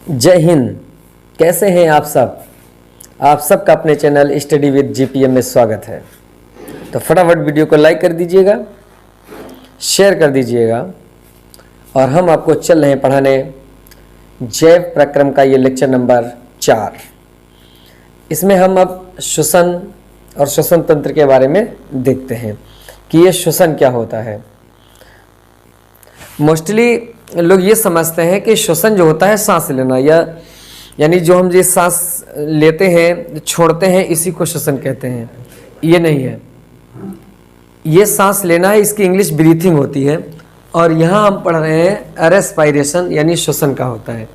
जय हिंद। कैसे हैं आप सब? आप सबका अपने चैनल स्टडी विद जीपीएम में स्वागत है। तो फटाफट वीडियो को लाइक कर दीजिएगा, शेयर कर दीजिएगा। और हम आपको चल रहे हैं पढ़ाने जैव प्रक्रम का ये लेक्चर नंबर 4। इसमें हम अब श्वसन और श्वसन तंत्र के बारे में देखते हैं कि ये श्वसन क्या होता है। मोस्टली लोग ये समझते हैं कि श्वसन जो होता है सांस लेना, यानी जो हम ये सांस लेते हैं छोड़ते हैं इसी को श्वसन कहते हैं। ये नहीं है, ये सांस लेना है, इसकी इंग्लिश ब्रीथिंग होती है। और यहाँ हम पढ़ रहे हैं रेस्पिरेशन यानी श्वसन का होता है।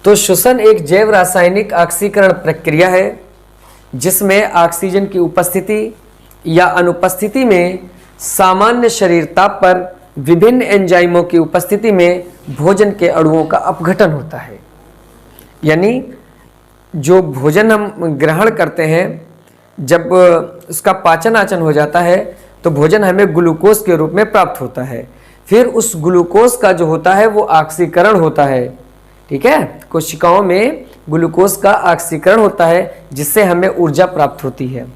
तो श्वसन एक जैव रासायनिक ऑक्सीकरण प्रक्रिया है जिसमें ऑक्सीजन की उपस्थिति या अनुपस्थिति में सामान्य शरीर ताप पर विभिन्न एंजाइमों की उपस्थिति में भोजन के अणुओं का अपघटन होता है। यानी जो भोजन हम ग्रहण करते हैं, जब उसका पाचन आचन हो जाता है तो भोजन हमें ग्लूकोज के रूप में प्राप्त होता है। फिर उस ग्लूकोज का जो होता है वो ऑक्सीकरण होता है। ठीक है, कोशिकाओं में ग्लूकोज का ऑक्सीकरण होता है जिससे हमें ऊर्जा प्राप्त होती है।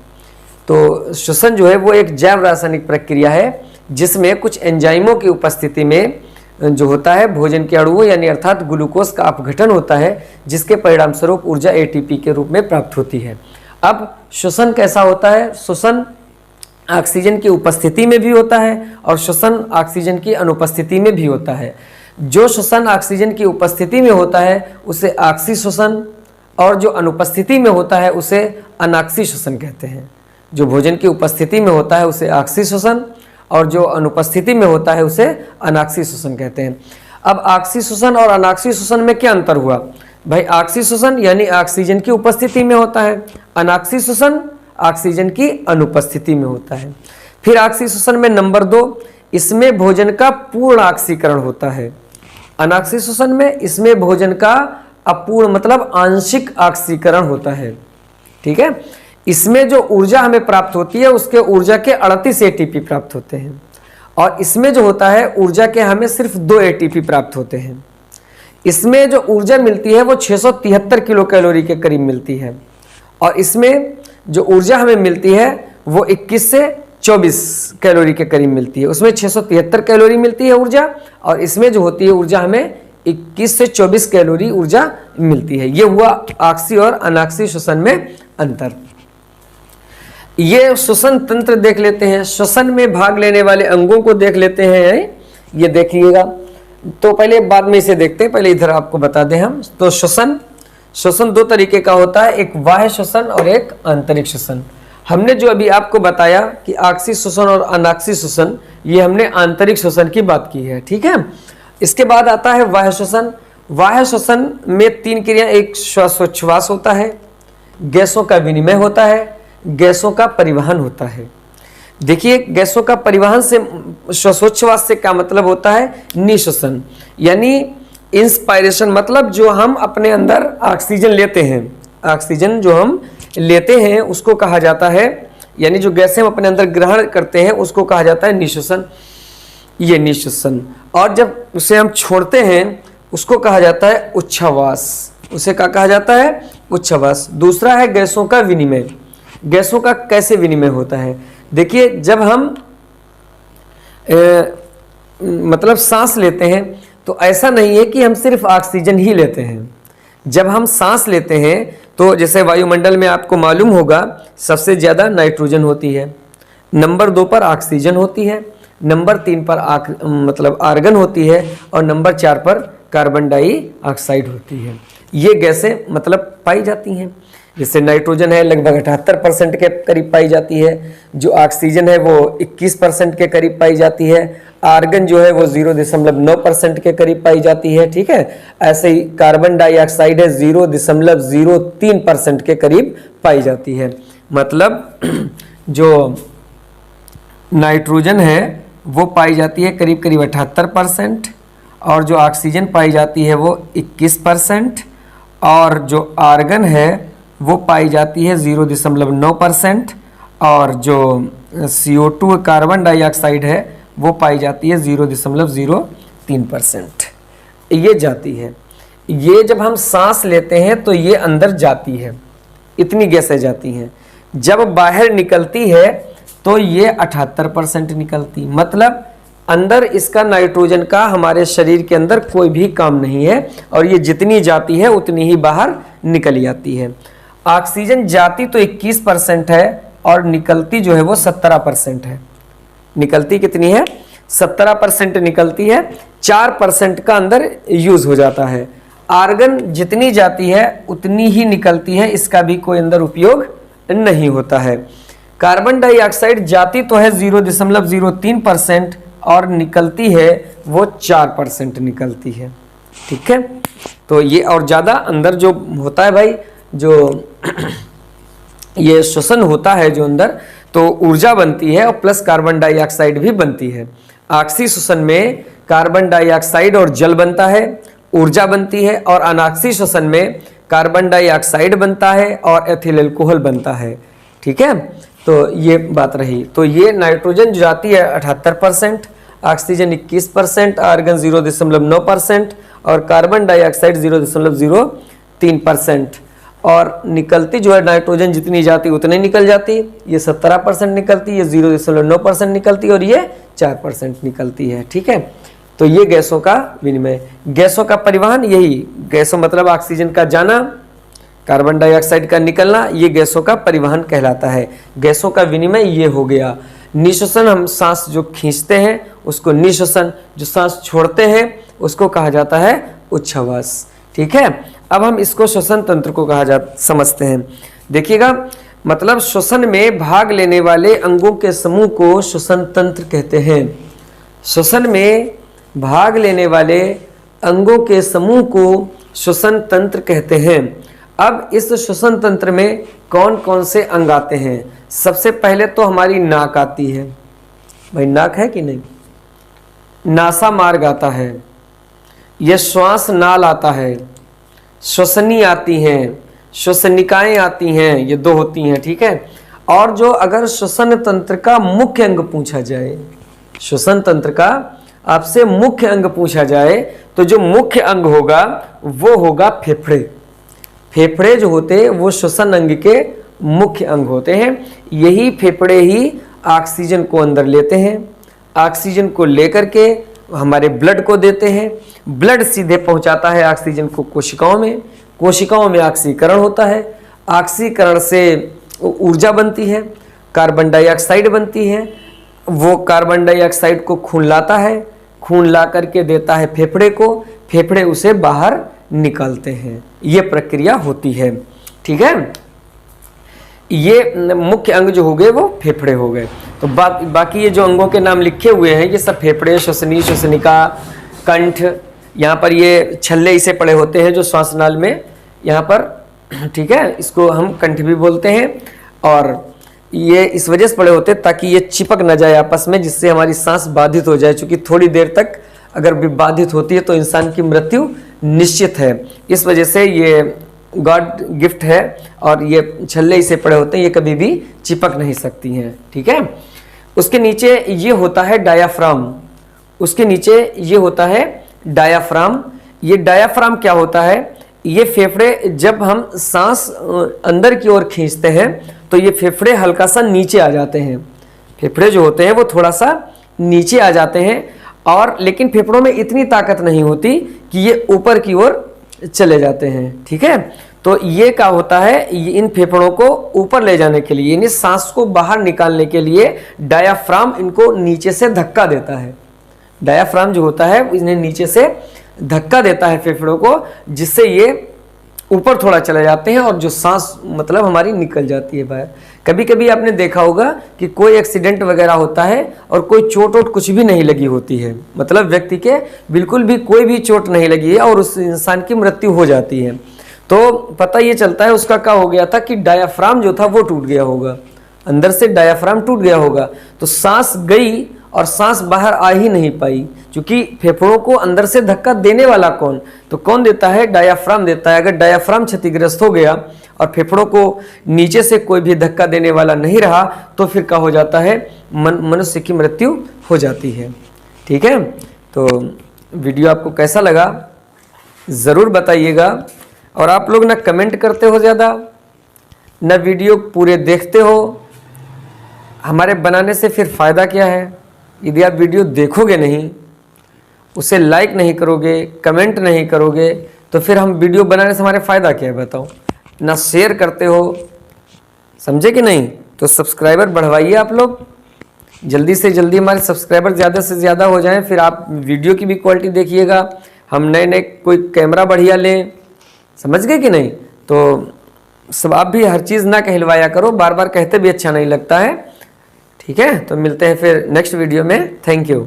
तो श्वसन जो है वो एक जैव रासायनिक प्रक्रिया है जिसमें कुछ एंजाइमों की उपस्थिति में जो होता है भोजन के अणुओं यानी अर्थात ग्लूकोज का अपघटन होता है, जिसके परिणाम स्वरूप ऊर्जा एटीपी के रूप में प्राप्त होती है। अब श्वसन कैसा होता है? श्वसन ऑक्सीजन की उपस्थिति में भी होता है और श्वसन ऑक्सीजन की अनुपस्थिति में भी होता है। जो श्वसन ऑक्सीजन की उपस्थिति में होता है उसे ऑक्सी श्वसन, और जो अनुपस्थिति में होता है उसे अनाक्सी श्वसन कहते हैं। जो भोजन की उपस्थिति में होता है उसे ऑक्सी श्वसन और जो अनुपस्थिति में होता है उसे अनाक्सी श्वसन कहते हैं। अब ऑक्सी श्वसन और अनाक्सी श्वसन में क्या अंतर हुआ भाई? ऑक्सी श्वसन यानी ऑक्सीजन की उपस्थिति में होता है, अनाक्सी श्वसन ऑक्सीजन की अनुपस्थिति में होता है। फिर ऑक्सी श्वसन में नंबर 2, इसमें भोजन का पूर्ण ऑक्सीकरण होता है। अनाक्सी श्वसन में इसमें भोजन का अपूर्ण मतलब आंशिक ऑक्सीकरण होता है। ठीक है, इसमें जो ऊर्जा हमें प्राप्त होती है उसके ऊर्जा के 38 एटीपी प्राप्त होते हैं, और इसमें जो होता है ऊर्जा के हमें सिर्फ 2 एटीपी प्राप्त होते हैं। इसमें जो ऊर्जा मिलती है वो 673 किलो कैलोरी के करीब मिलती है, और इसमें जो ऊर्जा हमें मिलती है वो 21 से 24 कैलोरी के करीब मिलती है। उसमें 673 कैलोरी मिलती है ऊर्जा, और इसमें जो होती है ऊर्जा हमें 21 से 24 कैलोरी ऊर्जा मिलती है। ये हुआ ऑक्सी और अनाक्सी श्वसन में अंतर। ये श्वसन तंत्र देख लेते हैं, श्वसन में भाग लेने वाले अंगों को देख लेते हैं। ये देखिएगा, तो पहले बाद में इसे देखते हैं, पहले इधर आपको बता दें हम। तो श्वसन 2 तरीके का होता है, एक बाह्य श्वसन और एक आंतरिक श्वसन। हमने जो अभी आपको बताया कि ऑक्सी श्वसन और अनाक्सी श्वसन, ये हमने आंतरिक श्वसन की बात की है। ठीक है, इसके बाद आता है बाह्य श्वसन। बाह्य श्वसन में 3 क्रिया, एक श्वासोच्छ्वास होता है, गैसों का विनिमय होता है, गैसों का परिवहन होता है। देखिए, गैसों का परिवहन से श्वासोच्छ्वास से क्या मतलब होता है? निश्वसन यानी इंस्पायरेशन, मतलब जो हम अपने अंदर ऑक्सीजन लेते हैं, ऑक्सीजन जो हम लेते हैं उसको कहा जाता है, यानी जो गैसें हम अपने अंदर ग्रहण करते हैं उसको कहा जाता है निश्वसन। ये निश्वसन। और जब उसे हम छोड़ते हैं उसको कहा जाता है उच्छ्वास। उसे क्या कहा जाता है? उच्छ्वास। दूसरा है गैसों का विनिमय। गैसों का कैसे विनिमय होता है? देखिए, जब हम मतलब सांस लेते हैं तो ऐसा नहीं है कि हम सिर्फ ऑक्सीजन ही लेते हैं। जब हम सांस लेते हैं तो जैसे वायुमंडल में आपको मालूम होगा सबसे ज़्यादा नाइट्रोजन होती है, नंबर 2 पर ऑक्सीजन होती है, नंबर 3 पर मतलब आर्गन होती है, और नंबर 4 पर कार्बन डाइऑक्साइड होती है। ये गैसें मतलब पाई जाती हैं। जैसे नाइट्रोजन है लगभग 78% के करीब पाई जाती है, जो ऑक्सीजन है वो 21% के करीब पाई जाती है, आर्गन जो है वो 0.9% के करीब पाई जाती है। ठीक है, ऐसे ही कार्बन डाइऑक्साइड है 0.03% के करीब पाई जाती है। मतलब जो नाइट्रोजन है वो पाई जाती है करीब करीब 78%, और जो ऑक्सीजन पाई जाती है वो 21%, और जो आर्गन है वो पाई जाती है 0.9%, और जो CO2 कार्बन डाइऑक्साइड है वो पाई जाती है 0.03%। ये जाती है। ये जब हम सांस लेते हैं तो ये अंदर जाती है, इतनी गैसें जाती हैं। जब बाहर निकलती है तो ये 78% निकलती, मतलब अंदर इसका नाइट्रोजन का हमारे शरीर के अंदर कोई भी काम नहीं है, और ये जितनी जाती है उतनी ही बाहर निकल जाती है। ऑक्सीजन जाती तो 21% है और निकलती जो है वो 17% है। निकलती कितनी है? 17% निकलती है, 4% का अंदर यूज हो जाता है। आर्गन जितनी जाती है उतनी ही निकलती है, इसका भी कोई अंदर उपयोग नहीं होता है। कार्बन डाइऑक्साइड जाती तो है 0.03% और निकलती है वो 4% निकलती है। ठीक है, तो ये और ज़्यादा अंदर जो होता है भाई, जो ये श्वसन होता है जो अंदर, तो ऊर्जा बनती है और प्लस कार्बन डाइऑक्साइड भी बनती है। ऑक्सी श्वसन में कार्बन डाइऑक्साइड और जल बनता है, ऊर्जा बनती है, और अनाक्सी श्वसन में कार्बन डाइऑक्साइड बनता है और एथिल अल्कोहल बनता है। ठीक है, तो ये बात रही। तो ये नाइट्रोजन जो जाती है 78%, ऑक्सीजन 21%, आर्गन 0.9% और कार्बन डाइऑक्साइड 0.03%, और निकलती जो है नाइट्रोजन जितनी जाती उतनी निकल जाती। ये 17% निकलती, ये 0.9% निकलती और ये 4% निकलती है। ठीक है, तो ये गैसों का विनिमय, गैसों का परिवहन, यही गैसों मतलब ऑक्सीजन का जाना, कार्बन डाइऑक्साइड का निकलना, ये गैसों का परिवहन कहलाता है। गैसों का विनिमय ये हो गया। निश्वसन, हम सांस जो खींचते हैं उसको निश्वसन, जो सांस छोड़ते हैं उसको कहा जाता है उच्छ्वास। ठीक है, अब हम इसको श्वसन तंत्र को समझते हैं। देखिएगा, मतलब श्वसन में भाग लेने वाले अंगों के समूह को श्वसन तंत्र कहते हैं। श्वसन में भाग लेने वाले अंगों के समूह को श्वसन तंत्र कहते हैं। अब इस श्वसन तंत्र में कौन कौन से अंग आते हैं? सबसे पहले तो हमारी नाक आती है। भाई नाक है कि नहीं? नासा मार्ग आता है, यह श्वास नाल आता है, श्वसनी आती हैं, श्वसनिकाएं आती हैं, ये दो होती हैं। ठीक है, और जो अगर श्वसन तंत्र का मुख्य अंग पूछा जाए, श्वसन तंत्र का आपसे मुख्य अंग पूछा जाए, तो जो मुख्य अंग होगा वो होगा फेफड़े। फेफड़े जो होते हैं वो श्वसन अंग के मुख्य अंग होते हैं। यही फेफड़े ही ऑक्सीजन को अंदर लेते हैं, ऑक्सीजन को लेकर के हमारे ब्लड को देते हैं, ब्लड सीधे पहुंचाता है ऑक्सीजन को कोशिकाओं में, कोशिकाओं में ऑक्सीकरण होता है, ऑक्सीकरण से ऊर्जा बनती है, कार्बन डाइऑक्साइड बनती है, वो कार्बन डाइऑक्साइड को खून लाता है, खून ला करके देता है फेफड़े को, फेफड़े उसे बाहर निकालते हैं। ये प्रक्रिया होती है। ठीक है, ये मुख्य अंग जो हो गए वो फेफड़े हो गए। तो बाकी ये जो अंगों के नाम लिखे हुए हैं ये सब फेफड़े, श्वसनी, श्वसनिका, कंठ, यहाँ पर ये छल्ले इसे पड़े होते हैं जो श्वासनाल में यहाँ पर। ठीक है, इसको हम कंठ भी बोलते हैं, और ये इस वजह से पड़े होते हैं ताकि ये चिपक न जाए आपस में, जिससे हमारी सांस बाधित हो जाए। क्योंकि थोड़ी देर तक अगर बाधित होती है तो इंसान की मृत्यु निश्चित है। इस वजह से ये गॉड गिफ्ट है, और ये छल्ले इसे पड़े होते हैं, ये कभी भी चिपक नहीं सकती हैं। ठीक है, उसके नीचे ये होता है डायाफ्राम, उसके नीचे ये होता है डायाफ्राम। ये डायाफ्राम क्या होता है? ये फेफड़े, जब हम सांस अंदर की ओर खींचते हैं तो ये फेफड़े हल्का सा नीचे आ जाते हैं। फेफड़े जो होते हैं वो थोड़ा सा नीचे आ जाते हैं, और लेकिन फेफड़ों में इतनी ताकत नहीं होती कि ये ऊपर की ओर चले जाते हैं। ठीक है, तो ये क्या होता है, इन फेफड़ों को ऊपर ले जाने के लिए, यानी सांस को बाहर निकालने के लिए डायाफ्राम इनको नीचे से धक्का देता है। डायाफ्राम जो होता है इन्हें नीचे से धक्का देता है फेफड़ों को, जिससे ये ऊपर थोड़ा चले जाते हैं और जो सांस मतलब हमारी निकल जाती है बाहर। कभी कभी आपने देखा होगा कि कोई एक्सीडेंट वगैरह होता है और कोई चोट वोट कुछ भी नहीं लगी होती है, मतलब व्यक्ति के बिल्कुल भी कोई भी चोट नहीं लगी है और उस इंसान की मृत्यु हो जाती है, तो पता ये चलता है उसका क्या हो गया था कि डायाफ्राम जो था वो टूट गया होगा, अंदर से डायाफ्राम टूट गया होगा। तो सांस गई और सांस बाहर आ ही नहीं पाई, क्योंकि फेफड़ों को अंदर से धक्का देने वाला कौन, तो कौन देता है? डायाफ्राम देता है। अगर डायाफ्राम क्षतिग्रस्त हो गया और फेफड़ों को नीचे से कोई भी धक्का देने वाला नहीं रहा तो फिर क्या हो जाता है? मनुष्य की मृत्यु हो जाती है। ठीक है, तो वीडियो आपको कैसा लगा ज़रूर बताइएगा। और आप लोग ना कमेंट करते हो ज़्यादा, ना वीडियो पूरे देखते हो। हमारे बनाने से फिर फ़ायदा क्या है? यदि आप वीडियो देखोगे नहीं, उसे लाइक नहीं करोगे, कमेंट नहीं करोगे, तो फिर हम वीडियो बनाने से हमारे फ़ायदा क्या है बताओ? ना शेयर करते हो, समझे कि नहीं? तो सब्सक्राइबर बढ़वाइए आप लोग, जल्दी से जल्दी हमारे सब्सक्राइबर ज़्यादा से ज़्यादा हो जाएं। फिर आप वीडियो की भी क्वालिटी देखिएगा, हम नए नए कोई कैमरा बढ़िया लें, समझ गए कि नहीं? तो सब आप भी हर चीज़ ना कहलवाया करो, बार बार कहते भी अच्छा नहीं लगता है। ठीक है, तो मिलते हैं फिर नेक्स्ट वीडियो में। Thank you.